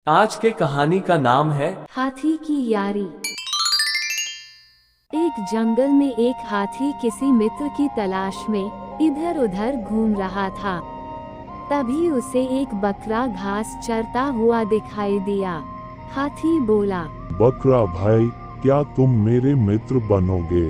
आज के कहानी का नाम है हाथी की यारी। एक जंगल में एक हाथी किसी मित्र की तलाश में इधर उधर घूम रहा था। तभी उसे एक बकरा घास चरता हुआ दिखाई दिया। हाथी बोला, बकरा भाई, क्या तुम मेरे मित्र बनोगे?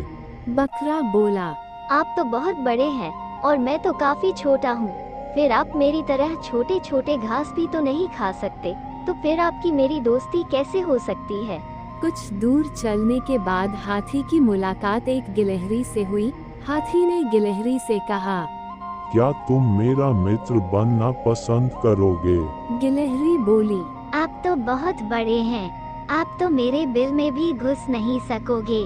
बकरा बोला, आप तो बहुत बड़े हैं और मैं तो काफी छोटा हूँ। फिर आप मेरी तरह छोटे छोटे घास भी तो नहीं खा सकते, तो फिर आपकी मेरी दोस्ती कैसे हो सकती है? कुछ दूर चलने के बाद हाथी की मुलाकात एक गिलहरी से हुई। हाथी ने गिलहरी से कहा, क्या तुम मेरा मित्र बनना पसंद करोगे? गिलहरी बोली, आप तो बहुत बड़े हैं, आप तो मेरे बिल में भी घुस नहीं सकोगे।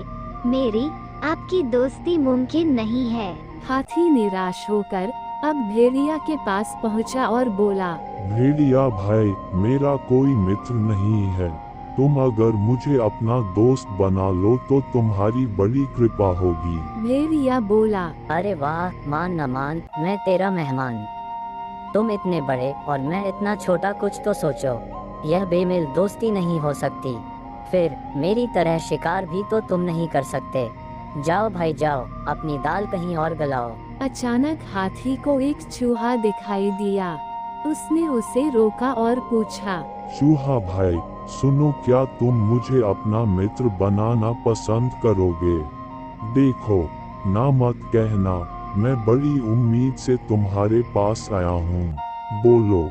मेरी आपकी दोस्ती मुमकिन नहीं है। हाथी निराश होकर अब भेड़िया के पास पहुंचा और बोला, भेड़िया भाई, मेरा कोई मित्र नहीं है। तुम अगर मुझे अपना दोस्त बना लो तो तुम्हारी बड़ी कृपा होगी। भेड़िया बोला, अरे वाह, मान न मान, मैं तेरा मेहमान। तुम इतने बड़े और मैं इतना छोटा, कुछ तो सोचो। यह बेमिल दोस्ती नहीं हो सकती। फिर मेरी तरह शिकार भी तो तुम नहीं कर सकते। जाओ भाई जाओ, अपनी दाल कहीं और गलाओ। अचानक हाथी को एक चूहा दिखाई दिया। उसने उसे रोका और पूछा, चूहा भाई सुनो, क्या तुम मुझे अपना मित्र बनाना पसंद करोगे? देखो, ना मत कहना, मैं बड़ी उम्मीद से तुम्हारे पास आया हूँ। बोलो,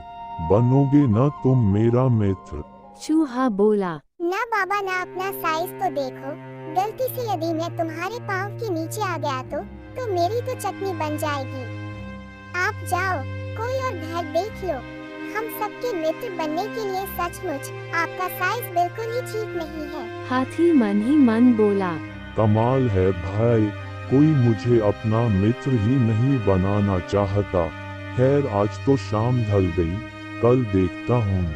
बनोगे ना तुम मेरा मित्र? चूहा बोला, ना बाबा ना, अपना साइज तो देखो। गलती से यदि मैं तुम्हारे पाँव के नीचे आ गया तो मेरी तो चटनी बन जाएगी। आप जाओ, कोई और घर देख लो। हम सबके मित्र बनने के लिए सचमुच आपका साइज बिल्कुल ही ठीक नहीं है। हाथी मन ही मन बोला, कमाल है भाई, कोई मुझे अपना मित्र ही नहीं बनाना चाहता। खैर, आज तो शाम ढल गई, कल देखता हूँ।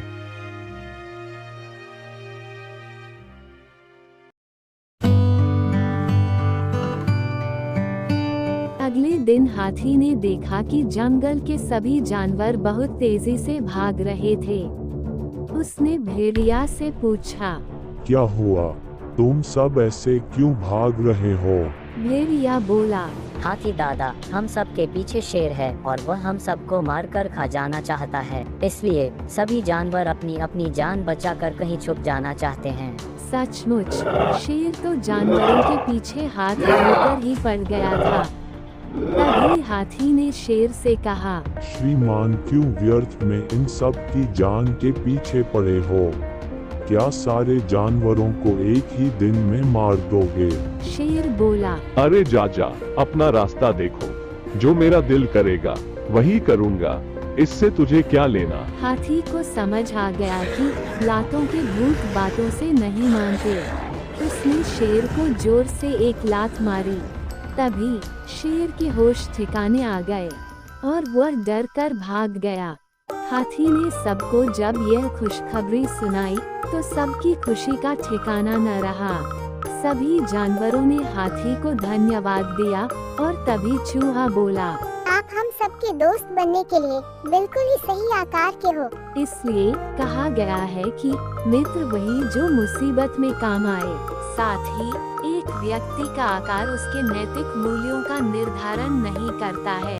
अगले दिन हाथी ने देखा कि जंगल के सभी जानवर बहुत तेजी से भाग रहे थे। उसने भेड़िया से पूछा, क्या हुआ? तुम सब ऐसे क्यों भाग रहे हो? भेड़िया बोला, हाथी दादा, हम सब के पीछे शेर है और वह हम सबको मारकर खा जाना चाहता है। इसलिए सभी जानवर अपनी अपनी जान बचाकर कहीं छुप जाना चाहते हैं। सचमुच शेर तो जानवरों के पीछे हाथ धोकर ही पड़ गया था। तभी हाथी ने शेर से कहा, श्रीमान, क्यों व्यर्थ में इन सब की जान के पीछे पड़े हो? क्या सारे जानवरों को एक ही दिन में मार दोगे? शेर बोला, अरे जाजा, अपना रास्ता देखो। जो मेरा दिल करेगा वही करूँगा, इससे तुझे क्या लेना? हाथी को समझ आ गया कि लातों के भूत बातों से नहीं मानते। उसने शेर को जोर से एक लात मारी। तभी शेर के होश ठिकाने आ गए और वह डर कर भाग गया। हाथी ने सबको जब यह खुशखबरी सुनाई तो सबकी खुशी का ठिकाना न रहा। सभी जानवरों ने हाथी को धन्यवाद दिया और तभी चूहा बोला, आप हम सबके दोस्त बनने के लिए बिल्कुल ही सही आकार के हो। इसलिए कहा गया है कि मित्र वही जो मुसीबत में काम आए। साथ ही एक व्यक्ति का आकार उसके नैतिक मूल्यों का निर्धारण नहीं करता है।